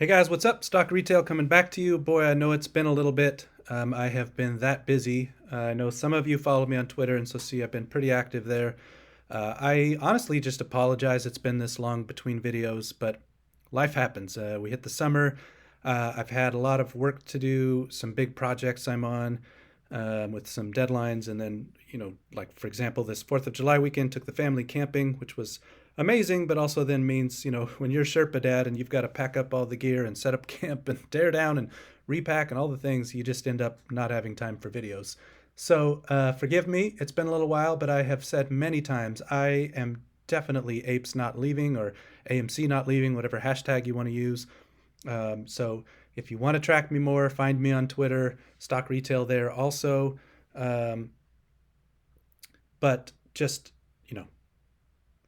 Hey guys, what's up? Stock Retail coming back to you. Boy, I know it's been a little bit. I have been that busy. I know some of you follow me on Twitter, and so see, I've been pretty active there. I honestly just apologize it's been this long between videos, but life happens. We hit the summer. I've had a lot of work to do, some big projects I'm on with some deadlines, and then, like for example, this 4th of July weekend took the family camping, which was amazing, but also then means, when you're Sherpa dad and you've got to pack up all the gear and set up camp and tear down and repack and all the things, you just end up not having time for videos. So forgive me, it's been a little while, but I have said many times I am definitely apes not leaving or AMC not leaving, whatever hashtag you want to use. So if you want to track me more, find me on Twitter, Stock Retail there also. Um, but just, you know,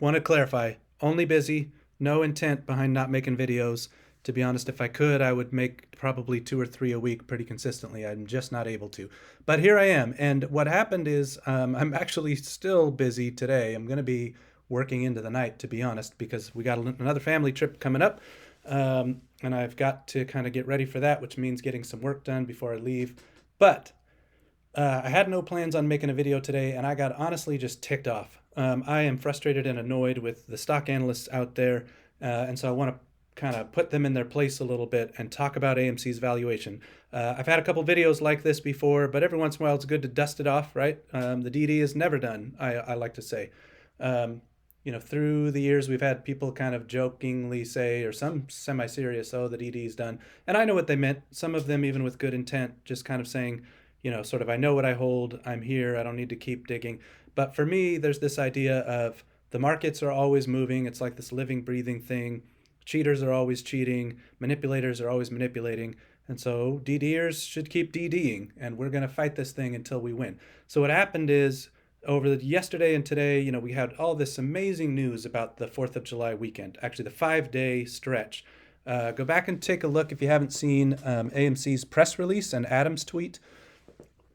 want to clarify, only busy, no intent behind not making videos. To be honest, if I could, I would make probably 2 or 3 a week pretty consistently. I'm just not able to. But here I am. And what happened is I'm actually still busy today. I'm going to be working into the night, to be honest, because we got another family trip coming up. And I've got to kind of get ready for that, which means getting some work done before I leave. But I had no plans on making a video today, and I got honestly just ticked off. I am frustrated and annoyed with the stock analysts out there, and so I want to kind of put them in their place a little bit and talk about AMC's valuation. I've had a couple videos like this before, but every once in a while it's good to dust it off, right? The DD is never done, I like to say. Through the years, we've had people kind of jokingly say, or some semi-serious, oh, the DD is done. And I know what they meant. Some of them, even with good intent, just kind of saying, sort of, I know what I hold, I'm here, I don't need to keep digging. But for me, there's this idea of the markets are always moving. It's like this living, breathing thing. Cheaters are always cheating, manipulators are always manipulating. And so DDers should keep DDing, and we're going to fight this thing until we win. So what happened is, over yesterday and today, we had all this amazing news about the 4th of July weekend, actually the 5-day stretch. Go back and take a look if you haven't seen AMC's press release and Adam's tweet.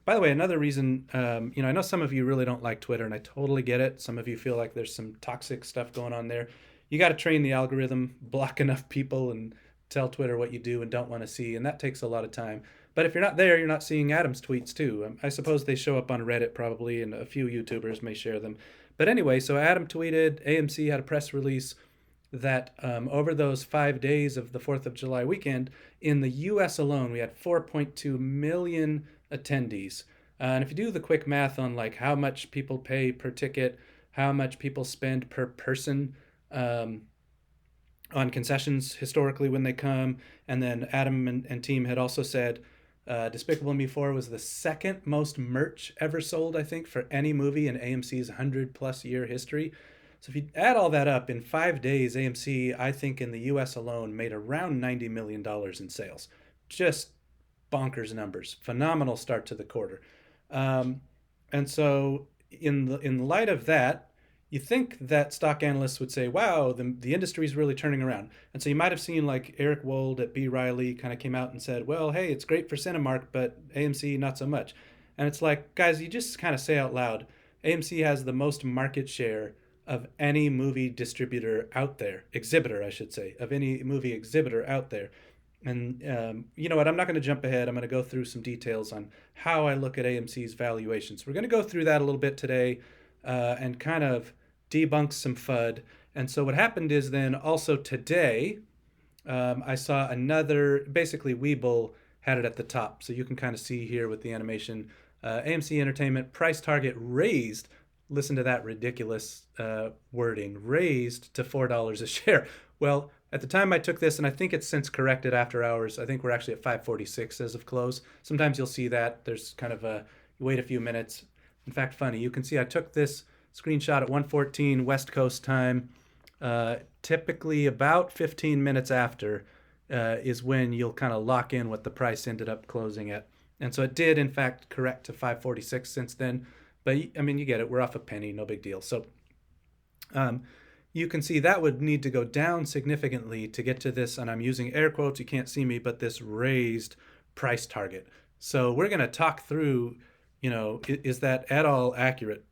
By the way, another reason, I know some of you really don't like Twitter, and I totally get it. Some of you feel like there's some toxic stuff going on there. You got to train the algorithm, block enough people, and tell Twitter what you do and don't want to see, and that takes a lot of time. But if you're not there, you're not seeing Adam's tweets too. I suppose they show up on Reddit probably, and a few YouTubers may share them. But anyway, so Adam tweeted, AMC had a press release that over those 5 days of the 4th of July weekend, in the US alone, we had 4.2 million attendees. And if you do the quick math on like how much people pay per ticket, how much people spend per person on concessions historically when they come, and then Adam and team had also said Despicable Me 4 was the second most merch ever sold, I think, for any movie in AMC's 100-plus year history. So if you add all that up, in 5 days, AMC, I think in the US alone, made around $90 million in sales. Just bonkers numbers. Phenomenal start to the quarter. And so in light of that, you think that stock analysts would say, wow, the industry is really turning around. And so you might have seen like Eric Wold at B. Riley kind of came out and said, well, hey, it's great for Cinemark, but AMC not so much. And it's like, guys, you just kind of say out loud, AMC has the most market share of any movie distributor out there, exhibitor, I should say, of any movie exhibitor out there. And you know what? I'm not going to jump ahead. I'm going to go through some details on how I look at AMC's valuations. We're going to go through that a little bit today and kind of debunk some FUD. And so what happened is then also today, I saw another, basically Webull had it at the top. So you can kind of see here with the animation, AMC Entertainment price target raised. Listen to that ridiculous wording, raised to $4 a share. Well, at the time I took this, and I think it's since corrected after hours. I think we're actually at 546 as of close. Sometimes you'll see that. There's kind of a, you wait a few minutes. In fact, funny, you can see I took this screenshot at 1:14 West Coast time. Typically about 15 minutes after is when you'll kind of lock in what the price ended up closing at. And so it did, in fact, correct to 546 since then. But, I mean, you get it. We're off a penny, no big deal. So you can see that would need to go down significantly to get to this, and I'm using air quotes, you can't see me, but this raised price target. So we're going to talk through, is that at all accurate?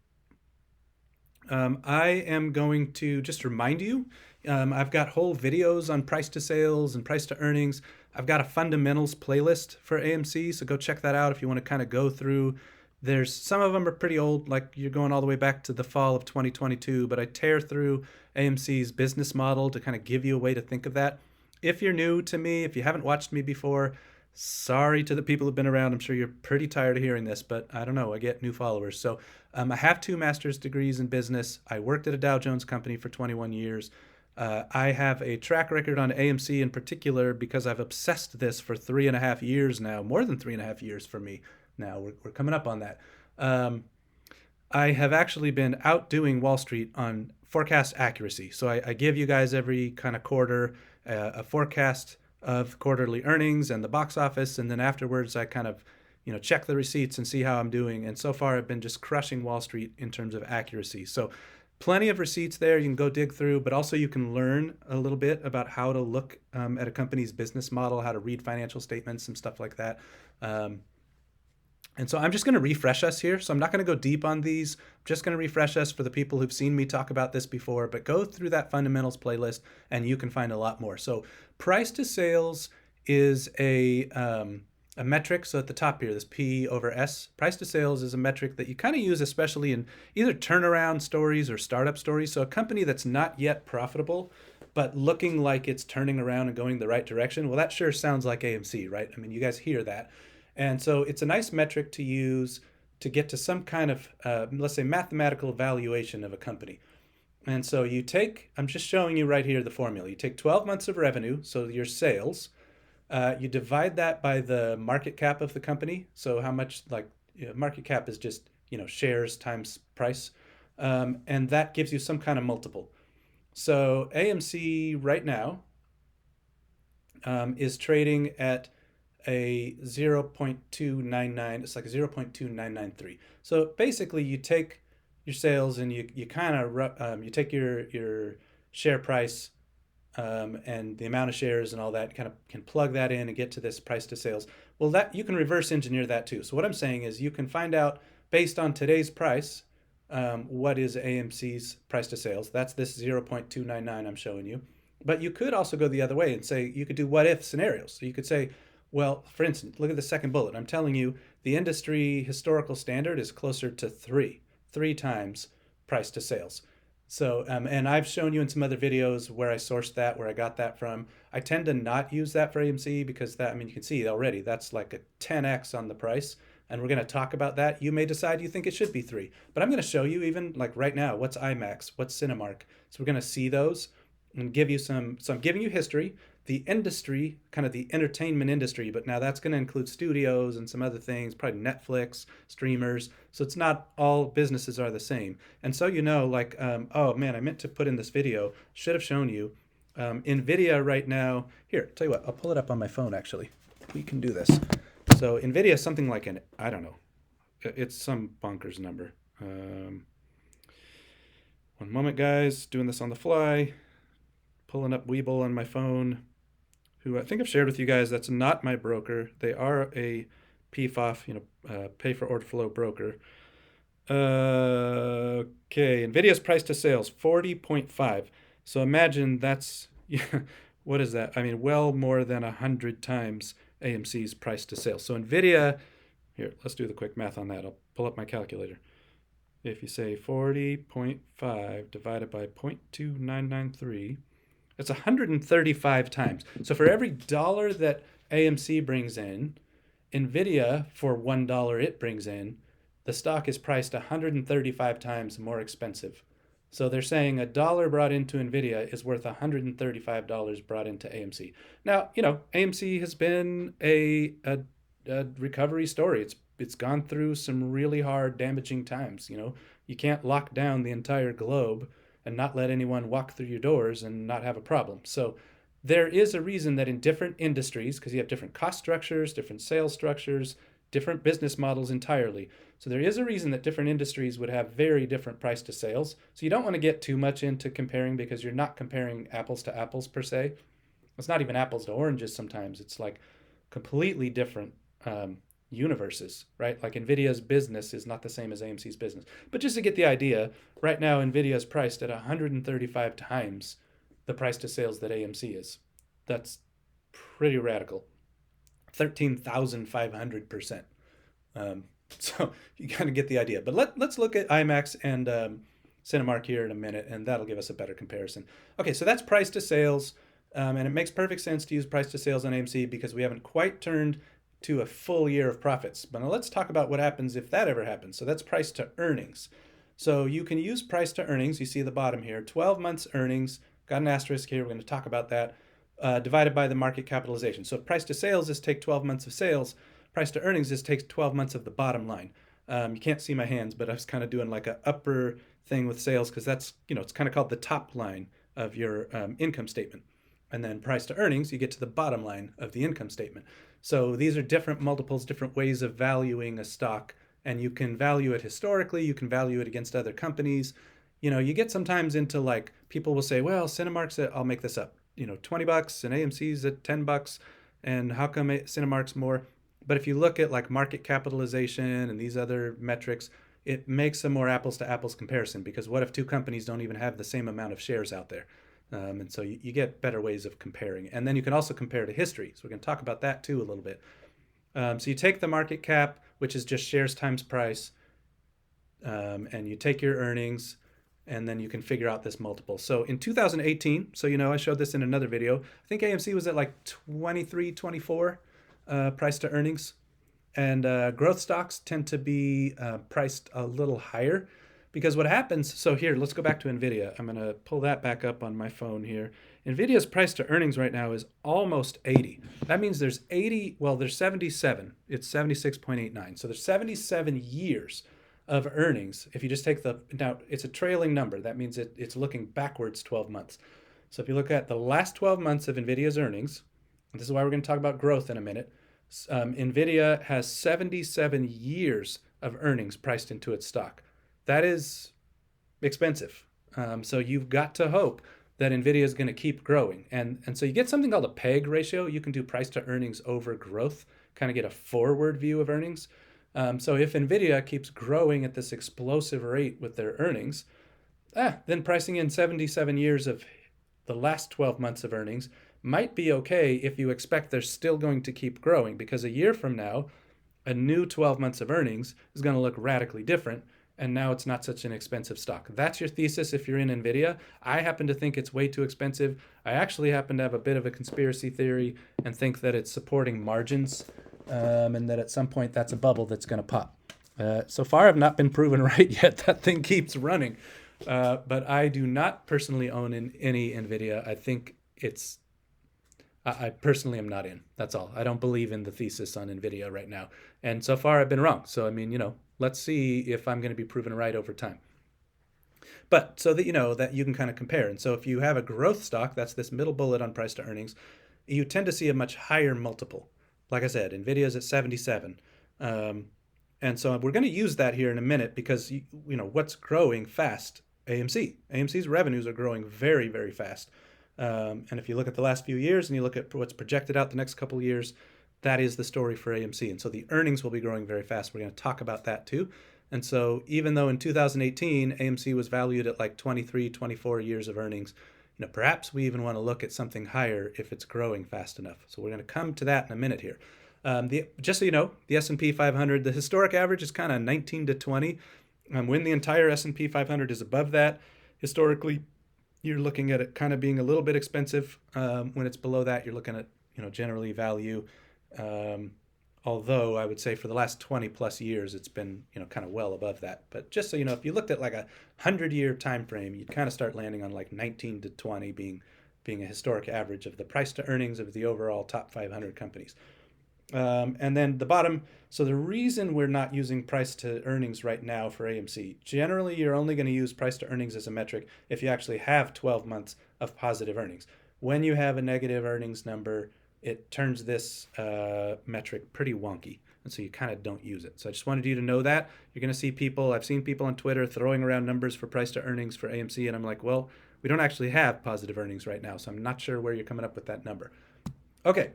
I am going to just remind you, I've got whole videos on price to sales and price to earnings. I've got a fundamentals playlist for AMC, so go check that out if you want to kind of go through. There's some of them are pretty old, like you're going all the way back to the fall of 2022, but I tear through AMC's business model to kind of give you a way to think of that. If you're new to me, if you haven't watched me before, sorry to the people who've been around. I'm sure you're pretty tired of hearing this, but I don't know. I get new followers. So I have 2 master's degrees in business. I worked at a Dow Jones company for 21 years. I have a track record on AMC in particular because I've obsessed this for 3.5 years now, more than 3.5 years for me now. We're coming up on that. I have actually been outdoing Wall Street on forecast accuracy. So I give you guys every kind of quarter a forecast of quarterly earnings and the box office, and then afterwards I kind of check the receipts and see how I'm doing. And so far I've been just crushing Wall Street in terms of accuracy. So plenty of receipts there you can go dig through, but also you can learn a little bit about how to look at a company's business model, how to read financial statements and stuff like that. And so I'm just going to refresh us here. So I'm not going to go deep on these. I'm just going to refresh us for the people who've seen me talk about this before, but go through that fundamentals playlist and you can find a lot more. So price to sales is a metric. So at the top here, this P over S, price to sales is a metric that you kind of use especially in either turnaround stories or startup stories. So a company that's not yet profitable, but looking like it's turning around and going the right direction. Well, that sure sounds like AMC, right? I mean, you guys hear that. And so it's a nice metric to use to get to some kind of, let's say, mathematical valuation of a company. And so I'm just showing you right here the formula. You take 12 months of revenue, so your sales, you divide that by the market cap of the company. So how much, market cap is just, shares times price. And that gives you some kind of multiple. So AMC right now is trading at a 0.299. It's like a 0.2993. So basically you take your sales and you kind of you take your share price and the amount of shares and all that, kind of can plug that in and get to this price to sales. Well, that you can reverse engineer that too. So what I'm saying is you can find out based on today's price what is AMC's price to sales. That's this 0.299 I'm showing you. But you could also go the other way and say you could do what if scenarios. So you could say, well, for instance, look at the second bullet. I'm telling you the industry historical standard is closer to three times price to sales. So, and I've shown you in some other videos where I sourced that, where I got that from. I tend to not use that for AMC because that, I mean, you can see already that's like a 10x on the price. And we're going to talk about that. You may decide you think it should be 3, but I'm going to show you even like right now, what's IMAX, what's Cinemark. So we're going to see those and give you some, so I'm giving you history, the industry, kind of the entertainment industry, but now that's going to include studios and some other things, probably Netflix, streamers. So it's not all businesses are the same. And so, oh man, I meant to put in this video, should have shown you. NVIDIA right now, here, tell you what, I'll pull it up on my phone actually. We can do this. So NVIDIA is something like I don't know, it's some bonkers number. One moment, guys, doing this on the fly, pulling up Webull on my phone, who I think I've shared with you guys. That's not my broker. They are a PFOF, pay for order flow broker. Okay, NVIDIA's price to sales, 40.5. So imagine that's, what is that? I mean, well more than 100 times AMC's price to sales. So NVIDIA, here, let's do the quick math on that. I'll pull up my calculator. If you say 40.5 divided by 0.2993, it's 135 times. So for every dollar that AMC brings in, NVIDIA, for $1 it brings in, the stock is priced 135 times more expensive. So they're saying $1 brought into NVIDIA is worth $135 brought into AMC. Now, AMC has been a recovery story. It's gone through some really hard, damaging times. You can't lock down the entire globe and not let anyone walk through your doors and not have a problem. So there is a reason that in different industries, because you have different cost structures, different sales structures, different business models entirely. So there is a reason that different industries would have very different price to sales. So you don't want to get too much into comparing because you're not comparing apples to apples per se. It's not even apples to oranges sometimes. It's like completely different universes, right? Like NVIDIA's business is not the same as AMC's business. But just to get the idea, right now NVIDIA is priced at 135 times the price to sales that AMC is. That's pretty radical. 13,500%. So you kind of get the idea. But let's look at IMAX and Cinemark here in a minute, and that'll give us a better comparison. Okay, so that's price to sales, and it makes perfect sense to use price to sales on AMC because we haven't quite turned to a full year of profits. But now let's talk about what happens if that ever happens. So that's price to earnings. So you can use price to earnings. You see the bottom here, 12 months earnings. Got an asterisk here. We're going to talk about that. Divided by the market capitalization. So price to sales is take 12 months of sales. Price to earnings is takes 12 months of the bottom line. You can't see my hands, but I was kind of doing like an upper thing with sales because that's, it's kind of called the top line of your income statement. And then price to earnings, you get to the bottom line of the income statement. So these are different multiples, different ways of valuing a stock. And you can value it historically. You can value it against other companies. You get sometimes into like, people will say, well, Cinemark's at, I'll make this up, $20 and AMC's at $10, and how come Cinemark's more? But if you look at like market capitalization and these other metrics, it makes a more apples to apples comparison, because what if two companies don't even have the same amount of shares out there? And so you get better ways of comparing. And then you can also compare to history. So we're going to talk about that too a little bit. So you take the market cap, which is just shares times price, and you take your earnings, and then you can figure out this multiple. So in 2018, so I showed this in another video, I think AMC was at like 23, 24 price to earnings. And growth stocks tend to be priced a little higher, because what happens, so here, let's go back to NVIDIA. I'm going to pull that back up on my phone here. NVIDIA's price to earnings right now is almost 80. That means there's 77. It's 76.89. So there's 77 years of earnings. If you just take now it's a trailing number. That means it's looking backwards 12 months. So if you look at the last 12 months of NVIDIA's earnings, and this is why we're going to talk about growth in a minute, NVIDIA has 77 years of earnings priced into its stock. That is expensive. So you've got to hope that NVIDIA is going to keep growing. And so you get something called a PEG ratio. You can do price to earnings over growth, kind of get a forward view of earnings. So if NVIDIA keeps growing at this explosive rate with their earnings, then pricing in 77 years of the last 12 months of earnings might be okay if you expect they're still going to keep growing, because a year from now, a new 12 months of earnings is going to look radically different, and now it's not such an expensive stock. That's your thesis if you're in NVIDIA. I happen to think it's way too expensive. I actually happen to have a bit of a conspiracy theory and think that it's supporting margins, and that at some point that's a bubble that's going to pop. So far, I've not been proven right yet. That thing keeps running. But I do not personally own any NVIDIA. I think I personally am not in. That's all. I don't believe in the thesis on NVIDIA right now. And so far, I've been wrong. So, let's see if I'm going to be proven right over time. But so that that you can kind of compare. And so if you have a growth stock, that's this middle bullet on price to earnings, you tend to see a much higher multiple. Like I said, NVIDIA is at 77. And so we're going to use that here in a minute, because, what's growing fast? AMC. AMC's revenues are growing very, very fast. And if you look at the last few years and you look at what's projected out the next couple of years, that is the story for AMC. And so the earnings will be growing very fast. We're going to talk about that too. And so even though in 2018, AMC was valued at like 23, 24 years of earnings, perhaps we even want to look at something higher if it's growing fast enough. So we're going to come to that in a minute here. Just so you know, the S&P 500, the historic average is kind of 19 to 20. When the entire S&P 500 is above that, historically, you're looking at it kind of being a little bit expensive. When it's below that, you're looking at, generally value. Although I would say for the last 20 plus years, it's been, kind of well above that. But just so you know, if you looked at like a 100-year time frame, you'd kind of start landing on like 19 to 20 being a historic average of the price to earnings of the overall top 500 companies. And then the bottom, so the reason we're not using price to earnings right now for AMC, generally you're only going to use price to earnings as a metric if you actually have 12 months of positive earnings. When you have a negative earnings number, it turns this metric pretty wonky. And so you kind of don't use it. So I just wanted you to know that. You're going to see I've seen people on Twitter throwing around numbers for price to earnings for AMC. And I'm like, well, we don't actually have positive earnings right now. So I'm not sure where you're coming up with that number. Okay.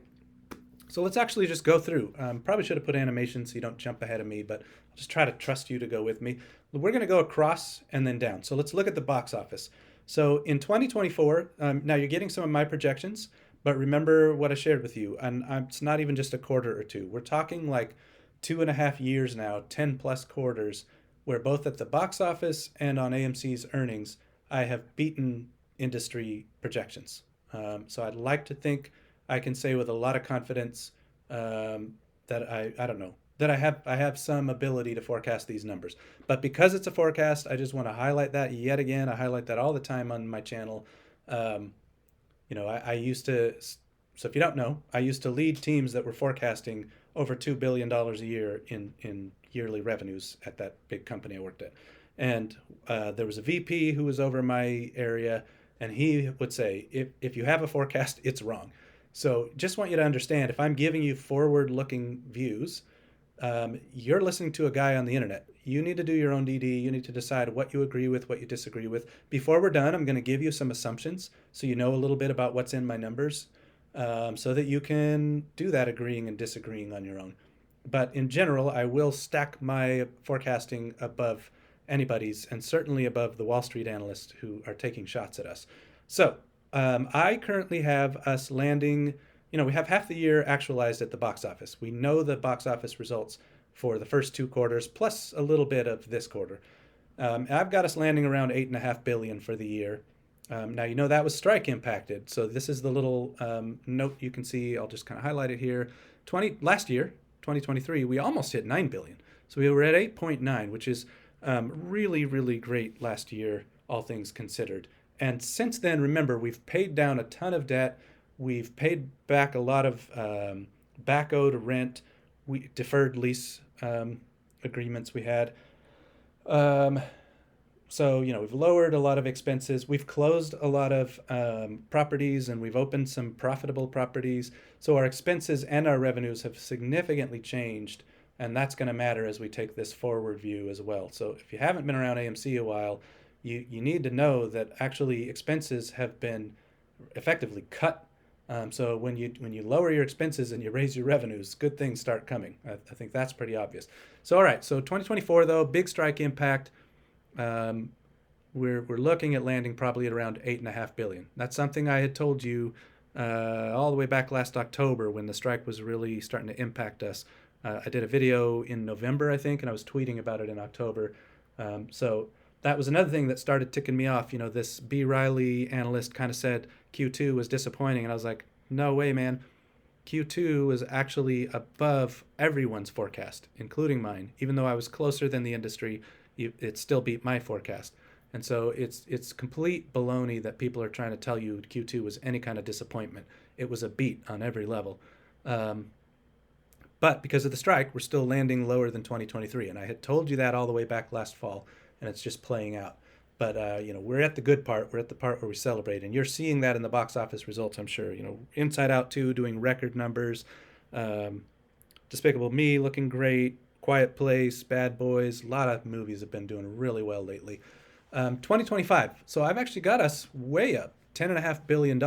So let's actually just go through. Probably should have put animation so you don't jump ahead of me, but I'll just try to trust you to go with me. We're going to go across and then down. So let's look at the box office. So in 2024, now you're getting some of my projections, but remember what I shared with you. And it's not even just a quarter or two. We're talking like 2.5 years now, 10 plus quarters, where both at the box office and on AMC's earnings, I have beaten industry projections. So I'd like to think I can say with a lot of confidence that I don't know that I have some ability to forecast these numbers. But because it's a forecast, I just want to highlight that yet again. I highlight that all the time on my channel. Um, I used to. So if you don't know, I used to lead teams that were forecasting over $2 billion a year in yearly revenues at that big company I worked at. And there was a VP who was over my area, and he would say, if you have a forecast, it's wrong. So just want you to understand, if I'm giving you forward-looking views, you're listening to a guy on the internet. You need to do your own DD. You need to decide what you agree with, what you disagree with. Before we're done, I'm going to give you some assumptions so you know a little bit about what's in my numbers, so that you can do that agreeing and disagreeing on your own. But in general, I will stack my forecasting above anybody's, and certainly above the Wall Street analysts who are taking shots at us. So I currently have us landing. We have half the year actualized at the box office. We know the box office results for the first two quarters, plus a little bit of this quarter. I've got us landing around 8.5 billion for the year. Now that was strike impacted, so this is the little note you can see. I'll just kind of highlight it here. Last year, 2023, we almost hit 9 billion. So we were at 8.9, which is really, really great last year, all things considered. And since then, remember, we've paid down a ton of debt. We've paid back a lot of back owed rent, we deferred lease agreements we had. Um, so we've lowered a lot of expenses. We've closed a lot of properties, and we've opened some profitable properties. So our expenses and our revenues have significantly changed, and that's going to matter as we take this forward view as well. So if you haven't been around AMC a while, you need to know that actually expenses have been effectively cut. So when you lower your expenses and you raise your revenues, good things start coming. I think that's pretty obvious. So all right, so 2024 though, big strike impact. We're looking at landing probably at around 8.5 billion. That's something I had told you all the way back last October when the strike was really starting to impact us. I did a video in November, I think, and I was tweeting about it in October. So that was another thing that started ticking me off. This B. Riley analyst kind of said Q2 was disappointing, and I was like, no way, man. Q2 was actually above everyone's forecast, including mine. Even though I was closer than the industry, it still beat my forecast. And so it's complete baloney that people are trying to tell you Q2 was any kind of disappointment. It was a beat on every level. But because of the strike, we're still landing lower than 2023. And I had told you that all the way back last fall, and it's just playing out. But we're at the good part. We're at the part where we celebrate, and you're seeing that in the box office results, I'm sure. Inside Out 2 doing record numbers, Despicable Me looking great, Quiet Place, Bad Boys. A lot of movies have been doing really well lately. 2025. So I've actually got us way up, $10.5 billion.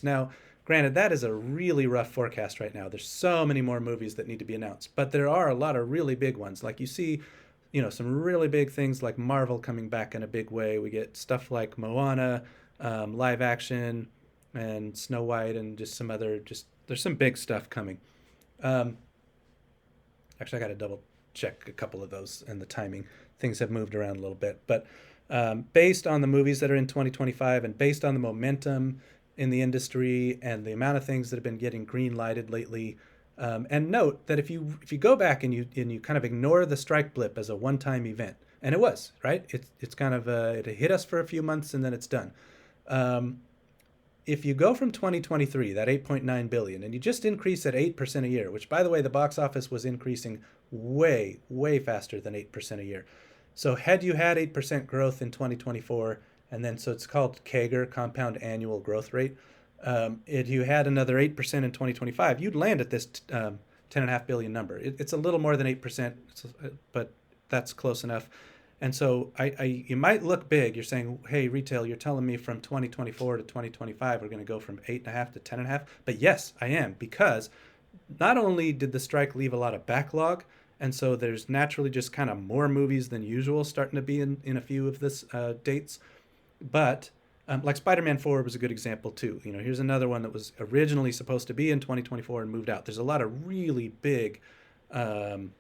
Now, granted, that is a really rough forecast right now. There's so many more movies that need to be announced, but there are a lot of really big ones. Like you see, some really big things like Marvel coming back in a big way. We get stuff like Moana, live action, and Snow White, and just some other, there's some big stuff coming. Um, Actually, I got to double check a couple of those and the timing. Things have moved around a little bit. But based on the movies that are in 2025 and based on the momentum in the industry and the amount of things that have been getting green lighted lately, and note that if you go back and you kind of ignore the strike blip as a one-time event, and it was, right? It's kind of it hit us for a few months and then it's done. If you go from 2023, that 8.9 billion, and you just increase at 8% a year, which by the way, the box office was increasing way, way faster than 8% a year. So had you had 8% growth in 2024, and then so it's called CAGR, compound annual growth rate. If you had another 8% in 2025, you'd land at this 10.5 billion number. It's a little more than 8%, but that's close enough. And so you might look big. You're saying, hey, retail, you're telling me from 2024 to 2025, we're going to go from 8.5 to 10.5. But yes, I am, because not only did the strike leave a lot of backlog, and so there's naturally just kind of more movies than usual starting to be in a few of this dates, but Like Spider-Man 4 was a good example too. Here's another one that was originally supposed to be in 2024 and moved out. There's a lot of really big um,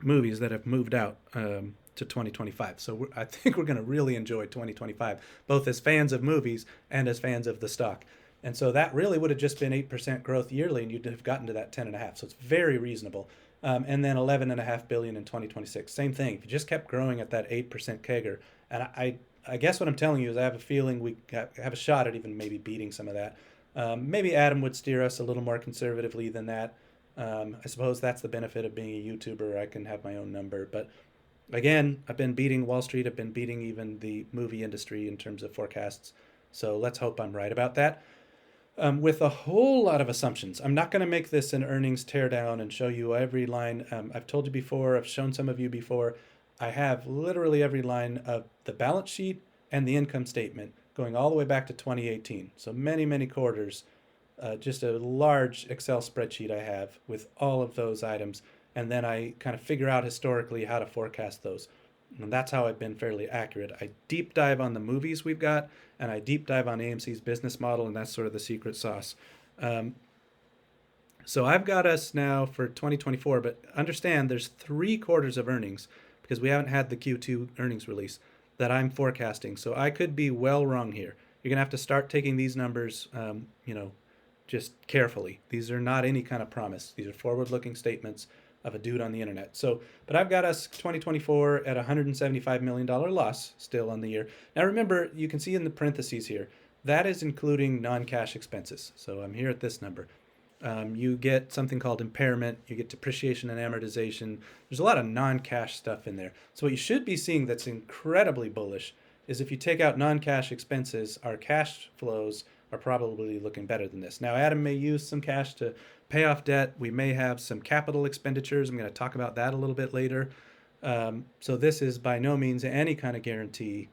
movies that have moved out to 2025. So I think we're going to really enjoy 2025, both as fans of movies and as fans of the stock. And so that really would have just been 8% growth yearly, and you'd have gotten to that 10.5. So it's very reasonable. And then 11.5 billion in 2026. Same thing. If you just kept growing at that 8% CAGR, and I guess what I'm telling you is I have a feeling we have a shot at even maybe beating some of that. Maybe Adam would steer us a little more conservatively than that. I suppose that's the benefit of being a YouTuber. I can have my own number. But again, I've been beating Wall Street. I've been beating even the movie industry in terms of forecasts. So let's hope I'm right about that. With a whole lot of assumptions. I'm not going to make this an earnings teardown and show you every line. I've told you before, I've shown some of you before. I have literally every line of the balance sheet and the income statement going all the way back to 2018. So many, many quarters. Just a large Excel spreadsheet I have with all of those items. And then I kind of figure out historically how to forecast those. And that's how I've been fairly accurate. I deep dive on the movies we've got, and I deep dive on AMC's business model, and that's sort of the secret sauce. So I've got us now for 2024, but understand there's 3 quarters of earnings because we haven't had the Q2 earnings release that I'm forecasting. So I could be well wrong here. You're going to have to start taking these numbers, just carefully. These are not any kind of promise. These are forward-looking statements of a dude on the internet. So, but I've got us 2024 at $175 million loss still on the year. Now remember, you can see in the parentheses here, that is including non-cash expenses. So I'm here at this number. You get something called impairment, you get depreciation and amortization. There's a lot of non-cash stuff in there. So what you should be seeing that's incredibly bullish is if you take out non-cash expenses, our cash flows are probably looking better than this. Now, Adam may use some cash to pay off debt. We may have some capital expenditures. I'm going to talk about that a little bit later. So this is by no means any kind of guarantee.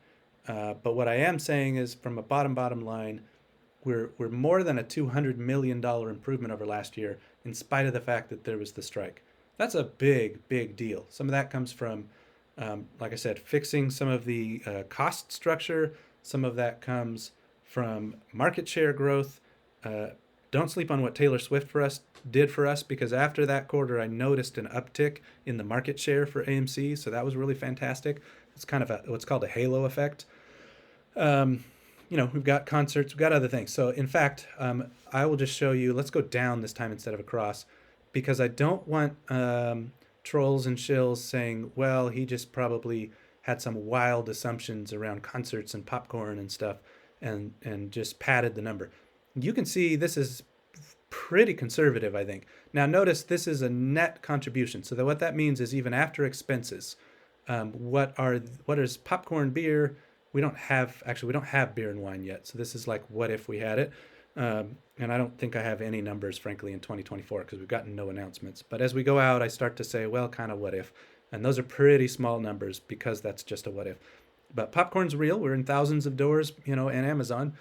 But what I am saying is from a bottom line, we're more than a $200 million improvement over last year in spite of the fact that there was the strike. That's a big deal. Some of that comes from, like I said, fixing some of the cost structure. Some of that comes from market share growth. Don't sleep on what Taylor Swift did for us, because after that quarter, I noticed an uptick in the market share for AMC. So that was really fantastic. It's kind of what's called a halo effect. We've got concerts, we've got other things. So in fact, I will just show you, let's go down this time instead of across, because I don't want trolls and shills saying, well, he just probably had some wild assumptions around concerts and popcorn and stuff and just padded the number. You can see this is pretty conservative, I think. Now notice this is a net contribution. So what that means is even after expenses, what is popcorn, beer? We don't have beer and wine yet. So this is like what if we had it. And I don't think I have any numbers, frankly, in 2024 because we've gotten no announcements. But as we go out, I start to say, well, kind of what if. And those are pretty small numbers because that's just a what if. But popcorn's real. We're in thousands of doors, and Amazon.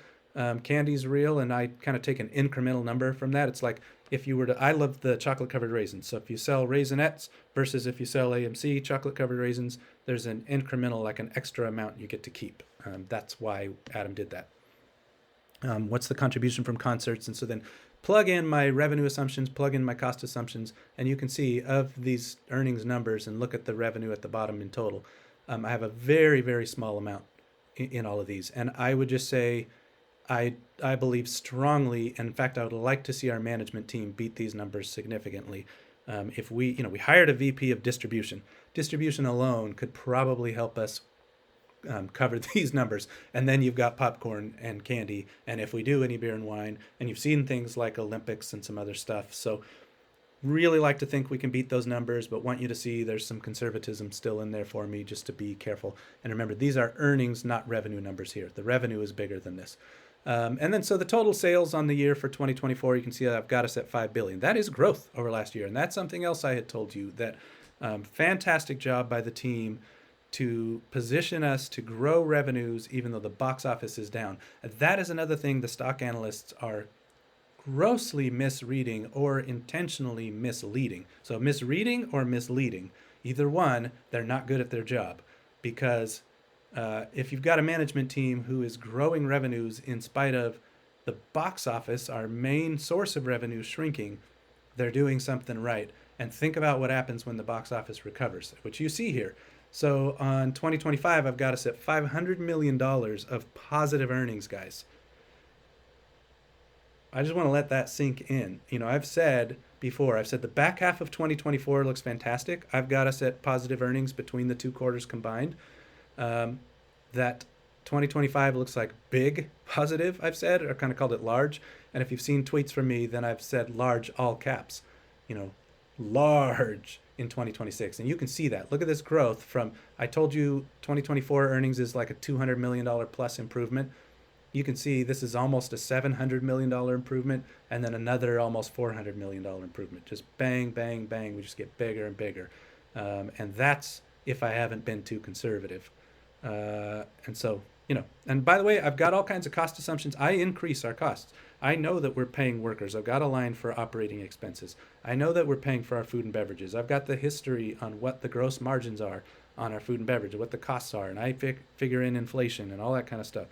Candy's real, and I kind of take an incremental number from that. It's like if you were to, I love the chocolate covered raisins. So if you sell Raisinets versus if you sell AMC chocolate covered raisins, there's an incremental, like an extra amount you get to keep. That's why Adam did that. What's the contribution from concerts? And so then plug in my revenue assumptions, plug in my cost assumptions, and you can see of these earnings numbers and look at the revenue at the bottom in total. I have a very, very small amount in all of these. And I would just say, I believe strongly, and in fact, I would like to see our management team beat these numbers significantly. If we hired a VP of distribution. Distribution alone could probably help us cover these numbers. And then you've got popcorn and candy. And if we do any beer and wine, and you've seen things like Olympics and some other stuff. So really like to think we can beat those numbers, but want you to see there's some conservatism still in there for me just to be careful. And remember, these are earnings, not revenue numbers here. The revenue is bigger than this. And then so the total sales on the year for 2024, you can see that I've got us at $5 billion. That is growth over last year. And that's something else I had told you, that fantastic job by the team to position us to grow revenues even though the box office is down. That is another thing the stock analysts are grossly misreading or intentionally misleading. So misreading or misleading, either one, they're not good at their job, because If you've got a management team who is growing revenues in spite of the box office, our main source of revenue, shrinking, they're doing something right. And think about what happens when the box office recovers, which you see here. So on 2025, I've got us at $500 million of positive earnings, guys. I just want to let that sink in. I've said before, I've said the back half of 2024 looks fantastic. I've got us at positive earnings between the two quarters combined. That 2025 looks like big positive, I've said, or kind of called it large. And if you've seen tweets from me, then I've said large, all caps, large in 2026. And you can see that. Look at this growth from, I told you 2024 earnings is like a $200 million plus improvement. You can see this is almost a $700 million improvement, and then another almost $400 million improvement. Just bang, bang, bang. We just get bigger and bigger. And that's if I haven't been too conservative. And so, and by the way, I've got all kinds of cost assumptions. I increase our costs. I know that we're paying workers. I've got a line for operating expenses. I know that we're paying for our food and beverages. I've got the history on what the gross margins are on our food and beverage, what the costs are, and I figure in inflation and all that kind of stuff.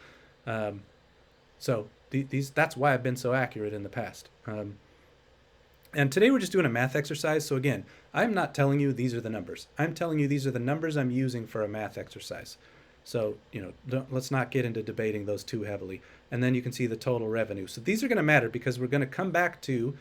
So that's why I've been so accurate in the past. And today we're just doing a math exercise. So again, I'm not telling you these are the numbers. I'm telling you these are the numbers I'm using for a math exercise. So, let's not get into debating those too heavily. And then you can see the total revenue. So these are going to matter because we're going to come back to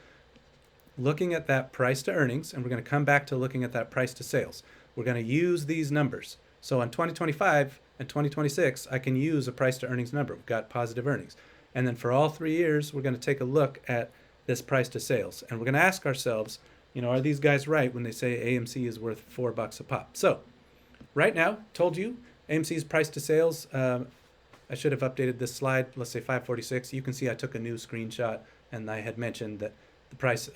looking at that price to earnings, and we're going to come back to looking at that price to sales. We're going to use these numbers. So on 2025 and 2026, I can use a price to earnings number. We've got positive earnings. And then for all 3 years, we're going to take a look at this price to sales. And we're going to ask ourselves, are these guys right when they say AMC is worth $4 a pop? So right now, told you, AMC's price to sales, I should have updated this slide, let's say 546. You can see I took a new screenshot and I had mentioned that the price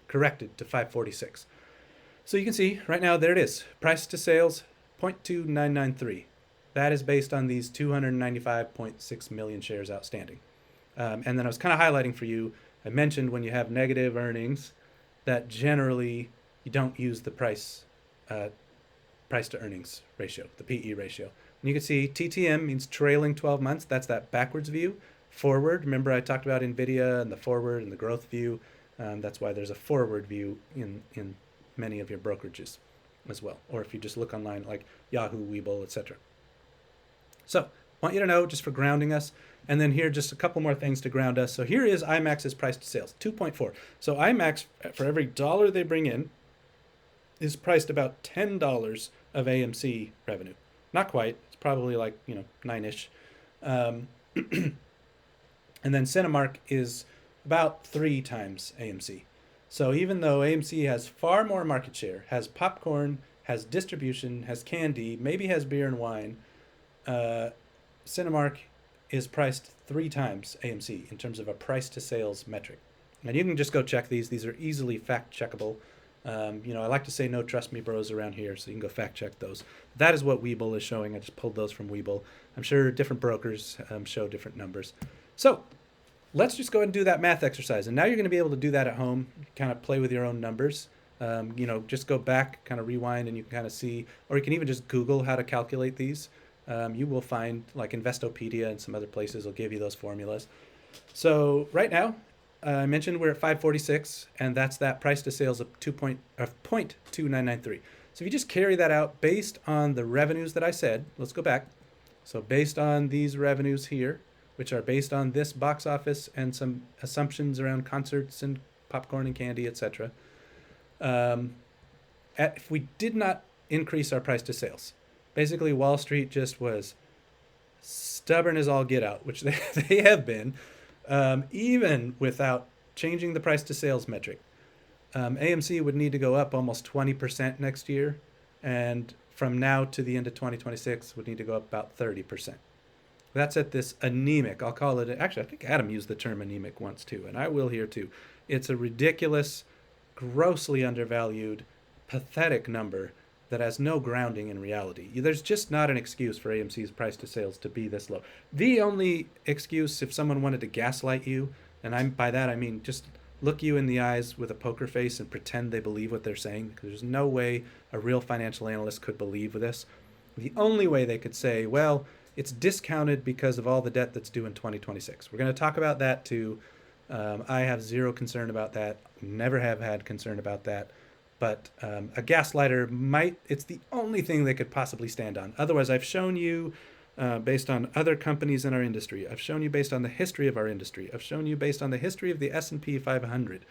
corrected to 546. So you can see right now, there it is. Price to sales, 0.2993. That is based on these 295.6 million shares outstanding. And then I was kind of highlighting for you, I mentioned when you have negative earnings that generally you don't use the price to earnings ratio, the PE ratio. And you can see TTM means trailing 12 months. That's that backwards view. Forward, remember I talked about NVIDIA and the forward and the growth view. That's why there's a forward view in many of your brokerages as well. Or if you just look online like Yahoo, Webull, etc. So I want you to know, just for grounding us, and then here just a couple more things to ground us. So here is IMAX's price to sales, 2.4. So IMAX, for every dollar they bring in, is priced about $10 of AMC revenue. Not quite. It's probably like, 9-ish. And then Cinemark is about 3 times AMC. So even though AMC has far more market share, has popcorn, has distribution, has candy, maybe has beer and wine, Cinemark is priced 3 times AMC in terms of a price to sales metric. And you can just go check these. These are easily fact checkable. I like to say no trust me bros around here, so you can go fact check those. That is what Webull is showing. I just pulled those from Webull. I'm sure different brokers show different numbers. So let's just go ahead and do that math exercise. And now you're going to be able to do that at home, kind of play with your own numbers. Just go back, kind of rewind, and you can kind of see, or you can even just Google how to calculate these. You will find, like Investopedia and some other places will give you those formulas. So right now, I mentioned we're at 546, and that's that price to sales of 0.2993. So if you just carry that out based on the revenues that I said, let's go back. So based on these revenues here, which are based on this box office and some assumptions around concerts and popcorn and candy, etc. If we did not increase our price to sales, basically Wall Street just was stubborn as all get out, which they have been. Even without changing the price to sales metric, AMC would need to go up almost 20% next year, and from now to the end of 2026 would need to go up about 30%. That's at this anemic, I'll call it, actually I think Adam used the term anemic once too, and I will here too. It's a ridiculous, grossly undervalued, pathetic number that has no grounding in reality. There's just not an excuse for AMC's price to sales to be this low. The only excuse, if someone wanted to gaslight you, and by that I mean just look you in the eyes with a poker face and pretend they believe what they're saying, because there's no way a real financial analyst could believe this. The only way they could say, well, it's discounted because of all the debt that's due in 2026. We're going to talk about that too. I have zero concern about that. Never have had concern about that. But a gaslighter might, it's the only thing they could possibly stand on. Otherwise, I've shown you based on other companies in our industry. I've shown you based on the history of our industry. I've shown you based on the history of the S&P 500.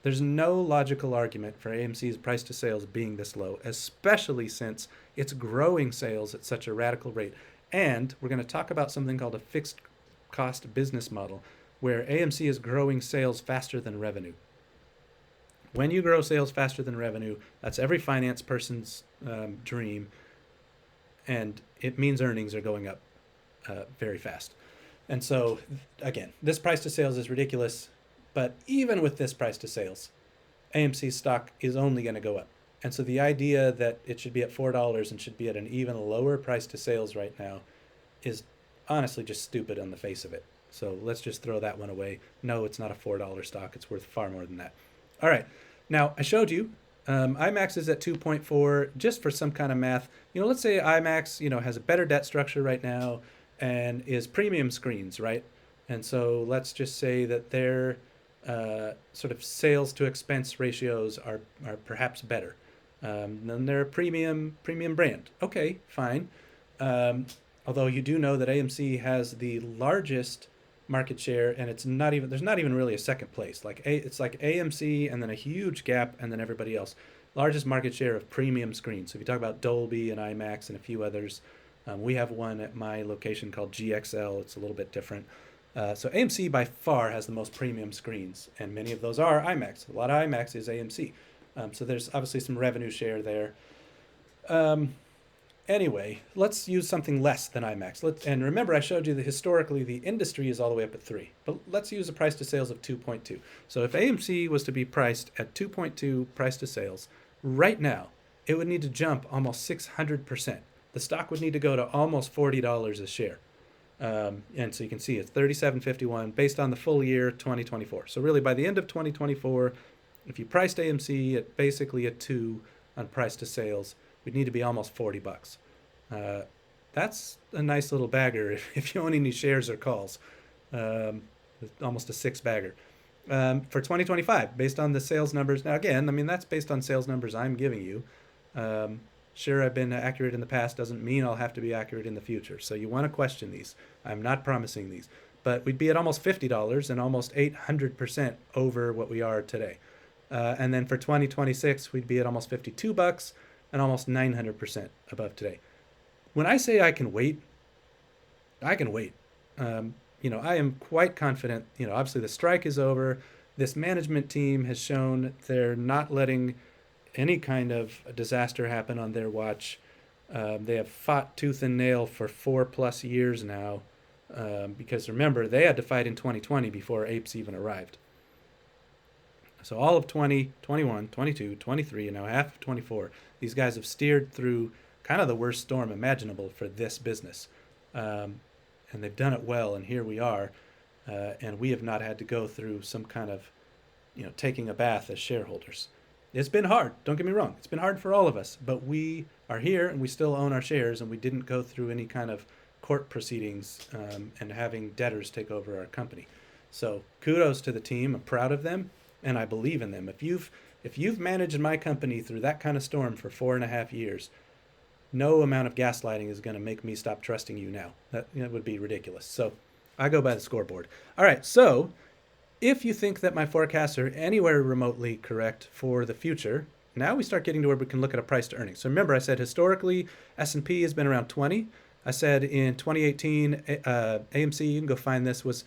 There's no logical argument for AMC's price to sales being this low, especially since it's growing sales at such a radical rate. And we're going to talk about something called a fixed cost business model, where AMC is growing sales faster than revenue. When you grow sales faster than revenue, that's every finance person's dream, and it means earnings are going up very fast. And so, again, this price to sales is ridiculous, but even with this price to sales, AMC's stock is only going to go up. And so the idea that it should be at $4 and should be at an even lower price to sales right now is honestly just stupid on the face of it. So let's just throw that one away. No, it's not a $4 stock. It's worth far more than that. All right. Now, I showed you IMAX is at 2.4 just for some kind of math. Let's say IMAX, has a better debt structure right now and is premium screens, right? And so let's just say that their sort of sales to expense ratios are perhaps better. Then they're a premium brand. Okay, fine. Although you do know that AMC has the largest market share, and there's not even really a second place. It's like AMC and then a huge gap and then everybody else. Largest market share of premium screens. So if you talk about Dolby and IMAX and a few others, we have one at my location called GXL. It's a little bit different. So AMC by far has the most premium screens, and many of those are IMAX. A lot of IMAX is AMC. So there's obviously some revenue share there. Anyway, let's use something less than IMAX. And remember, I showed you that historically the industry is all the way up at 3. But let's use a price to sales of 2.2. So if AMC was to be priced at 2.2 price to sales, right now, it would need to jump almost 600%. The stock would need to go to almost $40 a share. And so you can see it's $37.51 based on the full year 2024. So really by the end of 2024, if you priced AMC at basically a 2 on price to sales, we'd need to be almost $40. That's a nice little bagger if you own any shares or calls. Almost a 6-bagger. For 2025, based on the sales numbers. Now again, that's based on sales numbers I'm giving you. Sure, I've been accurate in the past doesn't mean I'll have to be accurate in the future. So you want to question these. I'm not promising these. But we'd be at almost $50 and almost 800% over what we are today. And then for 2026, we'd be at almost $52 and almost 900% above today. When I say I can wait, I can wait. I am quite confident. Obviously the strike is over. This management team has shown they're not letting any kind of disaster happen on their watch. They have fought tooth and nail for 4+ years now, because remember, they had to fight in 2020 before apes even arrived. So all of 20, 21, 22, 23, and now half of 24, these guys have steered through kind of the worst storm imaginable for this business. And they've done it well, and here we are. And we have not had to go through some kind of, taking a bath as shareholders. It's been hard. Don't get me wrong. It's been hard for all of us, but we are here and we still own our shares, and we didn't go through any kind of court proceedings and having debtors take over our company. So kudos to the team. I'm proud of them, and I believe in them. If you've managed my company through that kind of storm for 4.5 years, no amount of gaslighting is going to make me stop trusting you now. That would be ridiculous. So I go by the scoreboard. All right, so if you think that my forecasts are anywhere remotely correct for the future, now we start getting to where we can look at a price to earnings. So remember, I said historically S&P has been around 20. I said in 2018, AMC, you can go find this, was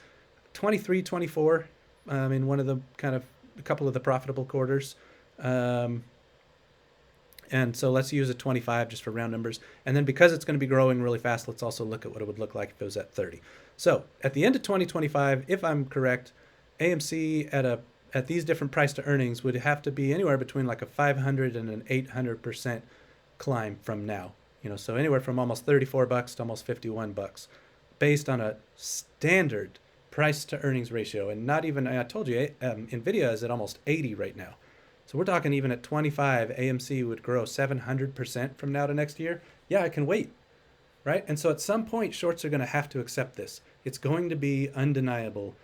23, 24 in one of the a couple of the profitable quarters. And so let's use a 25 just for round numbers. And then because it's going to be growing really fast, let's also look at what it would look like if it was at 30. So at the end of 2025, if I'm correct, AMC at these different price to earnings would have to be anywhere between like a 500 and an 800% climb from now. So anywhere from almost $34 to almost $51 based on a standard price to earnings ratio. And not even, I told you, NVIDIA is at almost 80 right now. So we're talking even at 25, AMC would grow 700% from now to next year. Yeah, I can wait, right? And so at some point, shorts are going to have to accept this. It's going to be undeniable.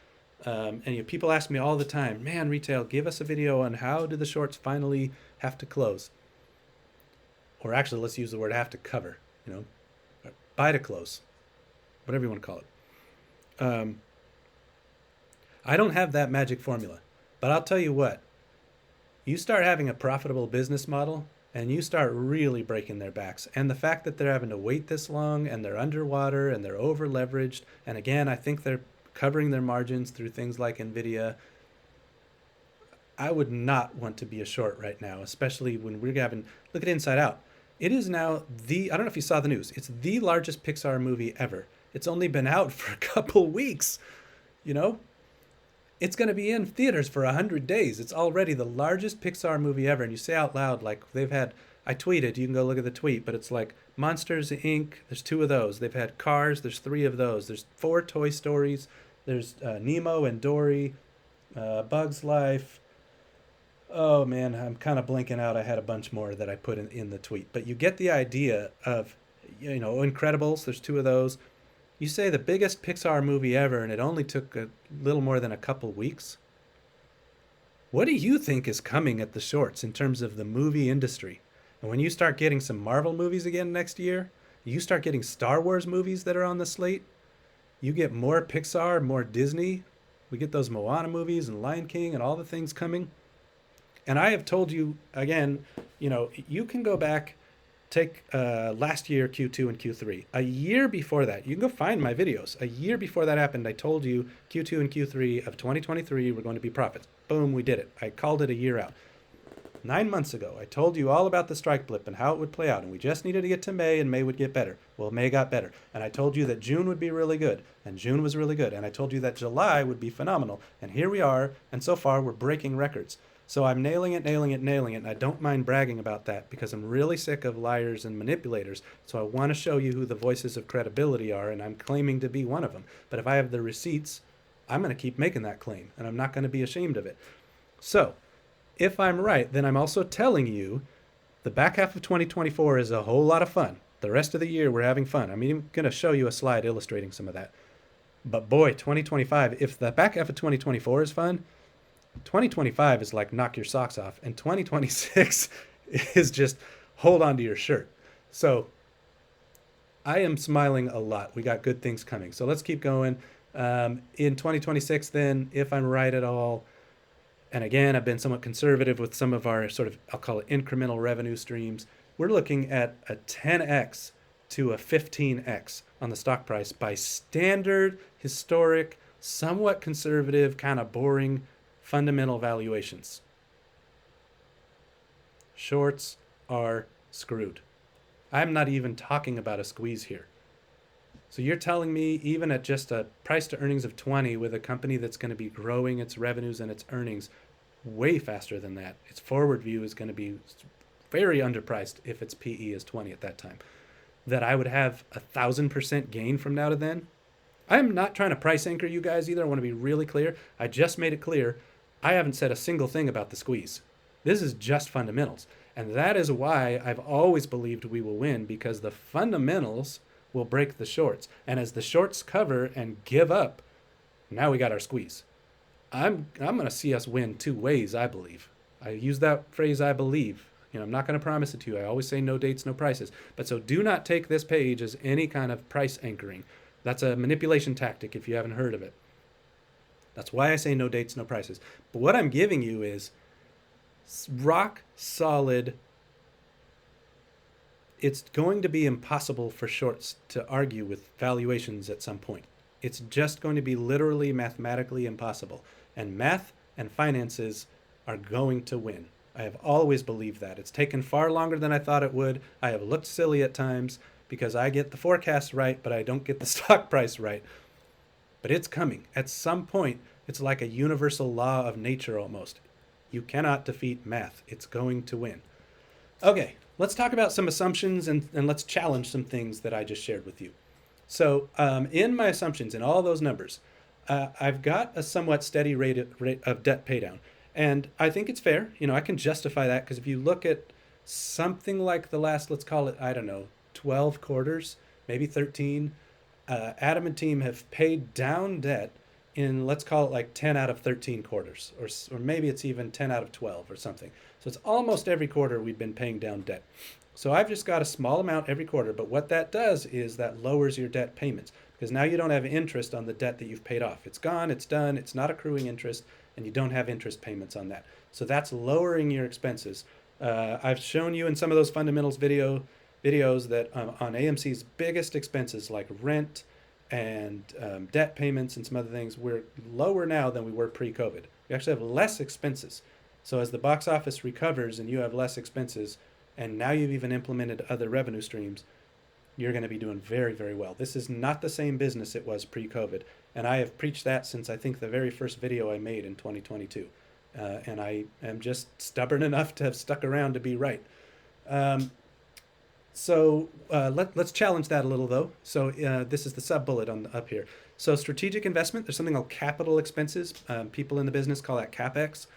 And people ask me all the time, man, retail, give us a video on how do the shorts finally have to close? Or actually, let's use the word have to cover, you know, buy to close, whatever you want to call it. I don't have that magic formula, but I'll tell you what, you start having a profitable business model and you start really breaking their backs. And the fact that they're having to wait this long and they're underwater and they're over leveraged, and again, I think they're covering their margins through things like Nvidia. I would not want to be a short right now, especially when we're having, look at Inside Out. It is now I don't know if you saw the news, it's the largest Pixar movie ever. It's only been out for a couple weeks, you know? It's going to be in theaters for 100 days. It's already the largest Pixar movie ever. And you say out loud, like they've had, I tweeted, you can go look at the tweet, but it's like Monsters Inc., there's 2 of those. They've had Cars, there's 3 of those. There's 4 Toy Stories. There's Nemo and Dory, Bug's Life. Oh man, I'm kind of blinking out. I had a bunch more that I put in the tweet. But you get the idea of, Incredibles, there's 2 of those. You say the biggest Pixar movie ever, and it only took a little more than a couple weeks. What do you think is coming at the shorts in terms of the movie industry? And when you start getting some Marvel movies again next year, you start getting Star Wars movies that are on the slate, you get more Pixar, more Disney. We get those Moana movies and Lion King and all the things coming. And I have told you, again, you can go back, take last year, Q2 and Q3. A year before that, you can go find my videos. A year before that happened, I told you Q2 and Q3 of 2023 were going to be profits. Boom, we did it. I called it a year out. 9 months ago, I told you all about the strike blip and how it would play out, and we just needed to get to May, and May would get better. Well, May got better. And I told you that June would be really good, and June was really good. And I told you that July would be phenomenal. And here we are, and so far we're breaking records. So I'm nailing it, and I don't mind bragging about that because I'm really sick of liars and manipulators. So I want to show you who the voices of credibility are, and I'm claiming to be one of them. But if I have the receipts, I'm going to keep making that claim, and I'm not going to be ashamed of it. So if I'm right, then I'm also telling you the back half of 2024 is a whole lot of fun. The rest of the year, we're having fun. I'm even going to show you a slide illustrating some of that. But boy, 2025, if the back half of 2024 is fun, 2025 is like knock your socks off, and 2026 is just hold on to your shirt. So I am smiling a lot. We got good things coming. So let's keep going. In 2026 then, if I'm right at all, and again, I've been somewhat conservative with some of our sort of, I'll call it incremental revenue streams, we're looking at a 10x to a 15x on the stock price by standard, historic, somewhat conservative, kind of boring fundamental valuations. Shorts are screwed. I'm not even talking about a squeeze here. So you're telling me even at just a price to earnings of 20 with a company that's going to be growing its revenues and its earnings way faster than that, its forward view is going to be very underpriced if its PE is 20 at that time, that I would have 1,000% gain from now to then? I'm not trying to price anchor you guys either. I want to be really clear. I just made it clear I haven't said a single thing about the squeeze. This is just fundamentals. And that is why I've always believed we will win, because the fundamentals will break the shorts. And as the shorts cover and give up, now we got our squeeze. I'm going to see us win 2 ways, I believe. I use that phrase, I believe. I'm not going to promise it to you. I always say no dates, no prices. But so do not take this page as any kind of price anchoring. That's a manipulation tactic if you haven't heard of it. That's why I say no dates, no prices. But what I'm giving you is rock solid. It's going to be impossible for shorts to argue with valuations at some point. It's just going to be literally mathematically impossible. And math and finances are going to win. I have always believed that. It's taken far longer than I thought it would. I have looked silly at times because I get the forecast right, but I don't get the stock price right. But it's coming. At some point, it's like a universal law of nature almost. You cannot defeat math. It's going to win. Okay, let's talk about some assumptions and let's challenge some things that I just shared with you. So in my assumptions, in all those numbers, I've got a somewhat steady rate of debt paydown. And I think it's fair. I can justify that because if you look at something like the last, let's call it, I don't know, 12 quarters, maybe 13, Adam and team have paid down debt in, let's call it like 10 out of 13 quarters, or maybe it's even 10 out of 12 or something. So it's almost every quarter we've been paying down debt. So I've just got a small amount every quarter, but what that does is that lowers your debt payments, because now you don't have interest on the debt that you've paid off. It's gone, it's done, it's not accruing interest, and you don't have interest payments on that. So that's lowering your expenses. I've shown you in some of those fundamentals videos that on AMC's biggest expenses like rent and debt payments and some other things, we're lower now than we were pre-COVID. We actually have less expenses. So as the box office recovers and you have less expenses, and now you've even implemented other revenue streams, you're going to be doing very, very well. This is not the same business it was pre-COVID. And I have preached that since I think the very first video I made in 2022. And I am just stubborn enough to have stuck around to be right. So let's challenge that a little, though. So this is the sub-bullet on up here. So strategic investment, there's something called capital expenses. People in the business call that CapEx.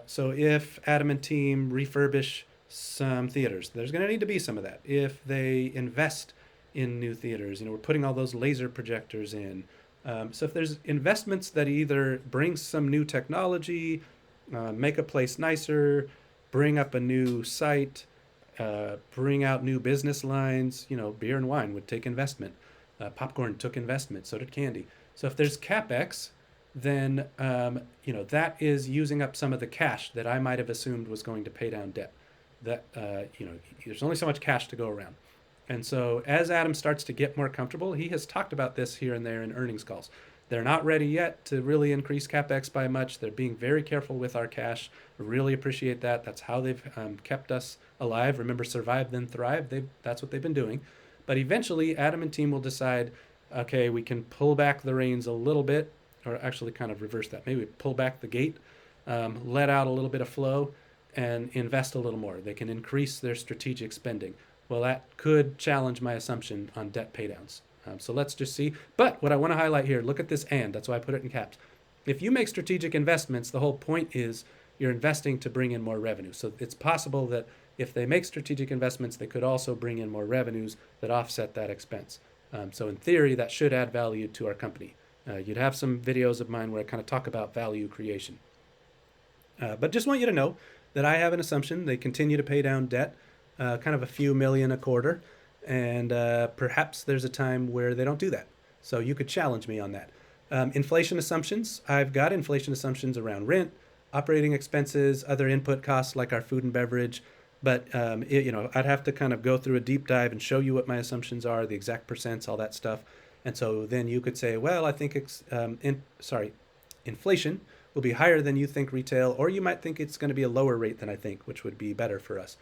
So if Adam and team refurbish some theaters, there's going to need to be some of that. If they invest in new theaters, we're putting all those laser projectors in. So if there's investments that either bring some new technology, make a place nicer, bring up a new site, bring out new business lines, beer and wine would take investment. Popcorn took investment, so did candy. So if there's CapEx, then that is using up some of the cash that I might have assumed was going to pay down debt. That there's only so much cash to go around. And so as Adam starts to get more comfortable, he has talked about this here and there in earnings calls. They're not ready yet to really increase CapEx by much. They're being very careful with our cash. I really appreciate that. That's how they've kept us alive. Remember, survive, then thrive. That's what they've been doing. But eventually, Adam and team will decide, okay, we can pull back the reins a little bit, or actually kind of reverse that. Maybe pull back the gate, let out a little bit of flow, and invest a little more. They can increase their strategic spending. Well, that could challenge my assumption on debt paydowns. So let's just see. But what I want to highlight here, look at this and. That's why I put it in caps. If you make strategic investments, the whole point is you're investing to bring in more revenue. So it's possible that if they make strategic investments, they could also bring in more revenues that offset that expense. So in theory, that should add value to our company. You'd have some videos of mine where I kind of talk about value creation. But just want you to know that I have an assumption. They continue to pay down debt, kind of a few million a quarter. And perhaps there's a time where they don't do that. So you could challenge me on that. Inflation assumptions. I've got inflation assumptions around rent, operating expenses, other input costs like our food and beverage. But, I'd have to kind of go through a deep dive and show you what my assumptions are, the exact percents, all that stuff. And so then you could say, well, I think inflation will be higher than you think retail, or you might think it's going to be a lower rate than I think, which would be better for us.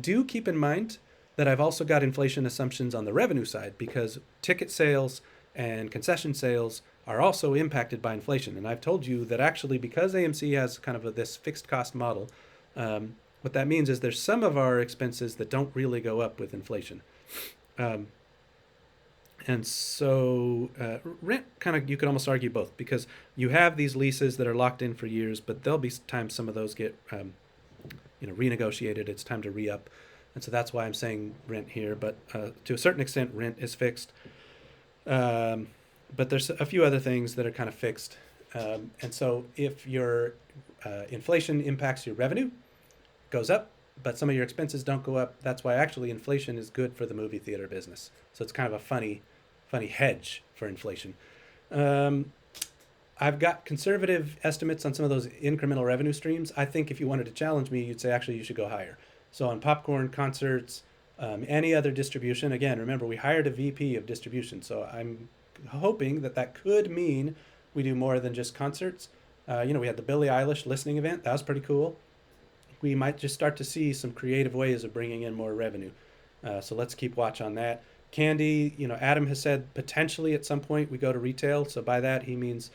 Do keep in mind that I've also got inflation assumptions on the revenue side, because ticket sales and concession sales are also impacted by inflation. And I've told you that actually, because AMC has kind of this fixed cost model, what that means is there's some of our expenses that don't really go up with inflation. And so rent, kind of, you could almost argue both, because you have these leases that are locked in for years, but there'll be times some of those get renegotiated. It's time to re-up. And so that's why I'm saying rent here. But to a certain extent, rent is fixed. But there's a few other things that are kind of fixed. And so if your inflation impacts your revenue, goes up, but some of your expenses don't go up, that's why actually inflation is good for the movie theater business. So it's kind of a funny hedge for inflation. I've got conservative estimates on some of those incremental revenue streams. I think if you wanted to challenge me, you'd say actually you should go higher. So on popcorn, concerts, any other distribution, again, remember we hired a VP of distribution. So I'm hoping that could mean we do more than just concerts. We had the Billie Eilish listening event. That was pretty cool. We might just start to see some creative ways of bringing in more revenue. So let's keep watch on that. Candy, Adam has said potentially at some point we go to retail. So by that, he means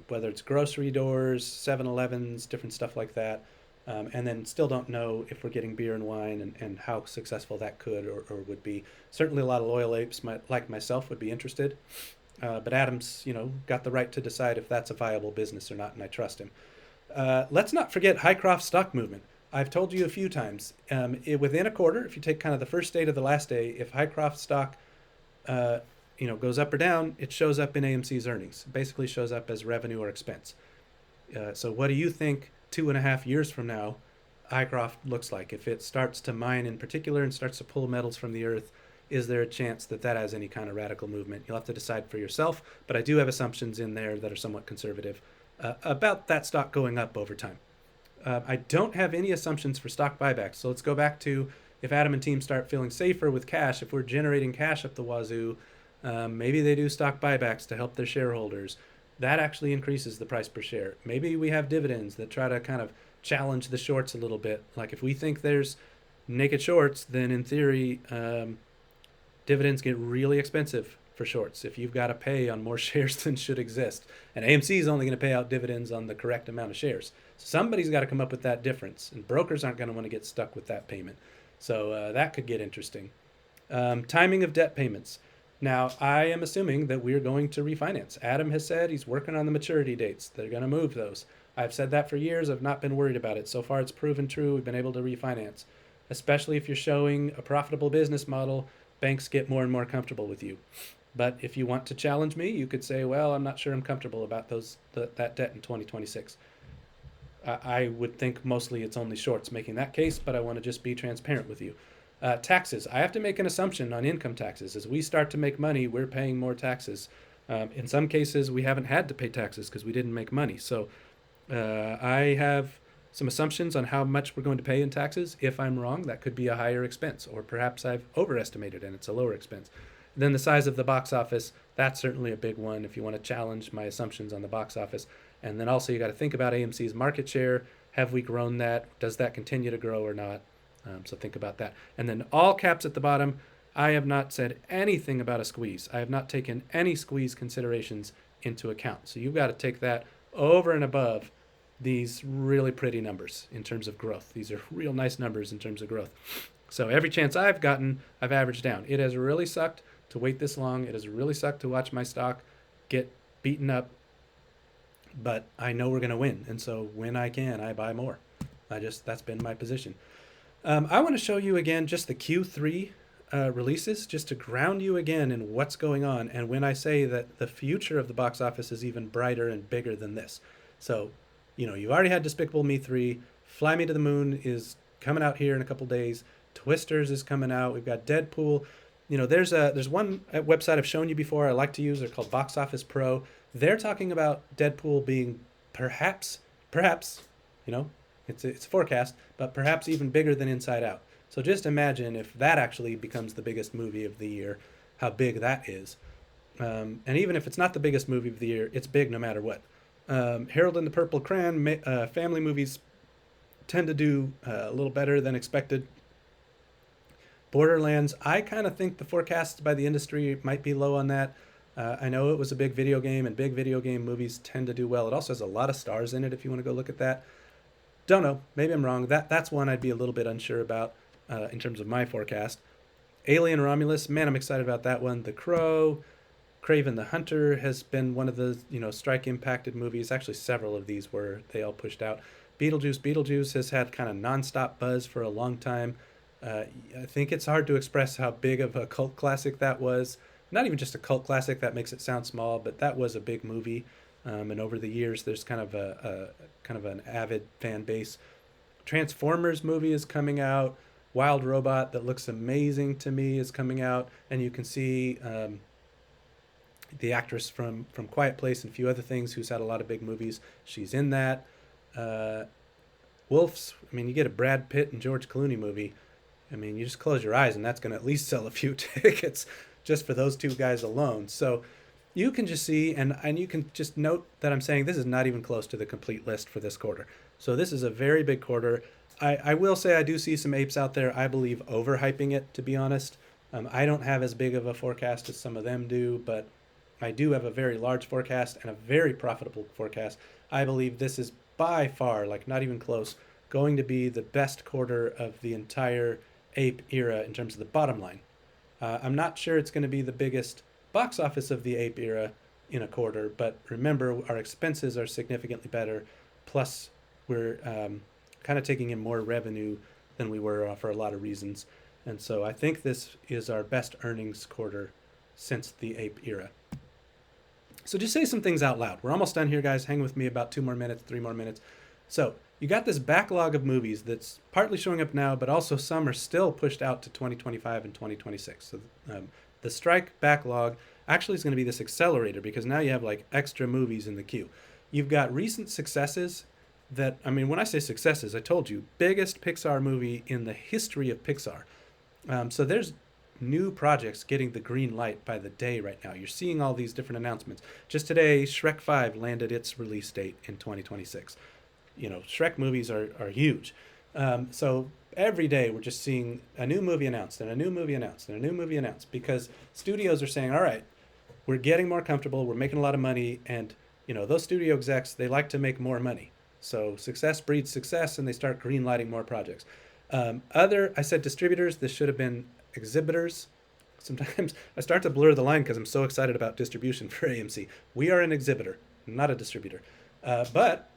whether it's grocery doors, 7-Elevens, different stuff like that. And then still don't know if we're getting beer and wine and how successful that could or would be. Certainly a lot of loyal apes like myself would be interested. But Adam's, got the right to decide if that's a viable business or not, and I trust him. Let's not forget Hycroft stock movement. I've told you a few times, within a quarter, if you take kind of the first day to the last day, if Hycroft stock uh, goes up or down, it shows up in AMC's earnings. It basically shows up as revenue or expense. So what do you think 2.5 years from now Hycroft looks like? If it starts to mine in particular and starts to pull metals from the earth, is there a chance that that has any kind of radical movement? You'll have to decide for yourself, but I do have assumptions in there that are somewhat conservative about that stock going up over time. I don't have any assumptions for stock buybacks. So let's go back to, if Adam and team start feeling safer with cash, if we're generating cash up the wazoo, maybe they do stock buybacks to help their shareholders. That actually increases the price per share. Maybe we have dividends that try to kind of challenge the shorts a little bit. Like if we think there's naked shorts, then in theory, dividends get really expensive for shorts if you've got to pay on more shares than should exist. And AMC is only going to pay out dividends on the correct amount of shares. So somebody's got to come up with that difference, and brokers aren't going to want to get stuck with that payment. So that could get interesting. Timing of debt payments. Now, I am assuming that we're going to refinance. Adam has said he's working on the maturity dates. They're going to move those. I've said that for years. I've not been worried about it. So far, it's proven true. We've been able to refinance. Especially if you're showing a profitable business model, banks get more and more comfortable with you. But if you want to challenge me, you could say, well, I'm not sure I'm comfortable about that debt in 2026. I would think mostly it's only shorts making that case, but I want to just be transparent with you. Taxes. I have to make an assumption on income taxes. As we start to make money, we're paying more taxes. In some cases, we haven't had to pay taxes because we didn't make money. So I have some assumptions on how much we're going to pay in taxes. If I'm wrong, that could be a higher expense, or perhaps I've overestimated and it's a lower expense. Then the size of the box office, that's certainly a big one if you want to challenge my assumptions on the box office. And then also you got to think about AMC's market share. Have we grown that? Does that continue to grow or not? So think about that. And then all caps at the bottom. I have not said anything about a squeeze. I have not taken any squeeze considerations into account. So you've got to take that over and above these really pretty numbers in terms of growth. These are real nice numbers in terms of growth. So every chance I've gotten, I've averaged down. It has really sucked to wait this long. It has really sucked to watch my stock get beaten up. But I know we're going to win. And so when I can, I buy more. That's been my position. I want to show you again just the Q3 releases, just to ground you again in what's going on. And when I say that the future of the box office is even brighter and bigger than this. So, you already had Despicable Me 3. Fly Me to the Moon is coming out here in a couple days. Twisters is coming out. We've got Deadpool. There's one website I've shown you before I like to use. They're called Box Office Pro. They're talking about Deadpool being perhaps, it's a forecast, but perhaps even bigger than Inside Out. So just imagine if that actually becomes the biggest movie of the year, how big that is. And even if it's not the biggest movie of the year, it's big no matter what. Harold and the Purple Crayon, family movies tend to do a little better than expected. Borderlands, I kind of think the forecasts by the industry might be low on that. I know it was a big video game, and big video game movies tend to do well. It also has a lot of stars in it if you want to go look at that. Don't know. Maybe I'm wrong. That's one I'd be a little bit unsure about in terms of my forecast. Alien Romulus, man, I'm excited about that one. The Crow, Craven the Hunter has been one of the strike-impacted movies. Actually, several of these were. They all pushed out. Beetlejuice has had kind of nonstop buzz for a long time. I think it's hard to express how big of a cult classic that was. Not even just a cult classic, that makes it sound small, but that was a big movie. And over the years, there's kind of an avid fan base. Transformers movie is coming out. Wild Robot, that looks amazing to me, is coming out, and you can see the actress from Quiet Place and a few other things who's had a lot of big movies. She's in that. Wolves, you get a Brad Pitt and George Clooney movie. You just close your eyes and that's going to at least sell a few tickets just for those two guys alone. So you can just see, and you can just note that I'm saying this is not even close to the complete list for this quarter. So this is a very big quarter. I will say I do see some apes out there, I believe, overhyping it, to be honest. I don't have as big of a forecast as some of them do, but I do have a very large forecast and a very profitable forecast. I believe this is by far, not even close, going to be the best quarter of the entire ape era in terms of the bottom line. I'm not sure it's going to be the biggest box office of the ape era in a quarter, but remember, our expenses are significantly better, plus we're kind of taking in more revenue than we were for a lot of reasons. And so I think this is our best earnings quarter since the ape era. So just say some things out loud. We're almost done here, guys. Hang with me about 2 more minutes, 3 more minutes. So you got this backlog of movies that's partly showing up now, but also some are still pushed out to 2025 and 2026. So the strike backlog actually is going to be this accelerator because now you have like extra movies in the queue. You've got recent successes that, I mean, when I say successes, I told you, biggest Pixar movie in the history of Pixar. So there's new projects getting the green light by the day right now. You're seeing all these different announcements. Just today, Shrek 5 landed its release date in 2026. You know, Shrek movies are huge. So every day we're just seeing a new movie announced and a new movie announced and a new movie announced because studios are saying, all right, we're getting more comfortable, we're making a lot of money, and you know, those studio execs, they like to make more money. So success breeds success, and they start green lighting more projects. I said distributors, this should have been exhibitors. Sometimes I start to blur the line because I'm so excited about distribution for AMC. We are an exhibitor, not a distributor. But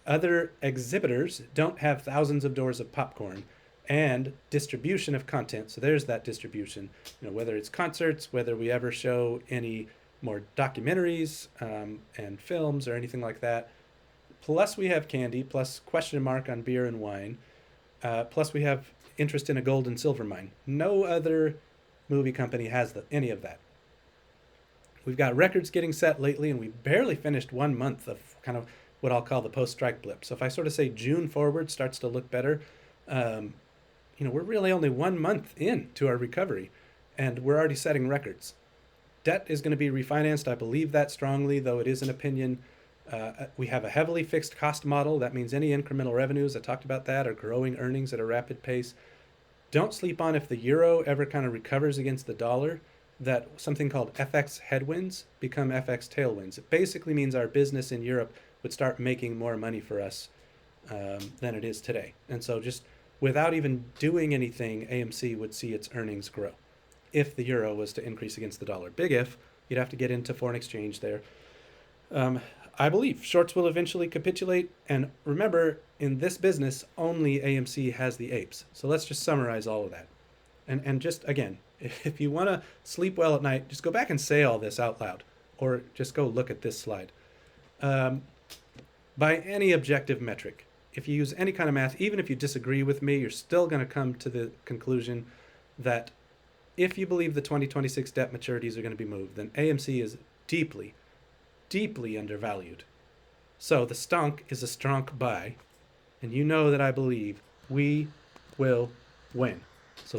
other exhibitors don't have thousands of doors of popcorn and distribution of content. So there's that distribution, you know, whether it's concerts, whether we ever show any more documentaries and films or anything like that. Plus we have candy, plus question mark on beer and wine. Plus we have interest in a gold and silver mine. No other movie company has any of that. We've got records getting set lately, and we barely finished 1 month of kind of what I'll call the post-strike blip. So if I sort of say June forward starts to look better, you know, we're really only 1 month in to our recovery, and we're already setting records. Debt is going to be refinanced. I believe that strongly, though it is an opinion. We have a heavily fixed cost model. That means any incremental revenues, I talked about that, are growing earnings at a rapid pace. Don't sleep on if the euro ever kind of recovers against the dollar, that something called FX headwinds become FX tailwinds. It basically means our business in Europe would start making more money for us than it is today. And so just without even doing anything, AMC would see its earnings grow if the euro was to increase against the dollar. Big if. You'd have to get into foreign exchange there. I believe shorts will eventually capitulate. And remember, in this business, only AMC has the apes. So let's just summarize all of that. And just, again, if you want to sleep well at night, just go back and say all this out loud. Or just go look at this slide. By any objective metric, if you use any kind of math, even if you disagree with me, you're still going to come to the conclusion that if you believe the 2026 debt maturities are going to be moved, then AMC is deeply, deeply undervalued. So the stonk is a strong buy, and you know that I believe we will win. So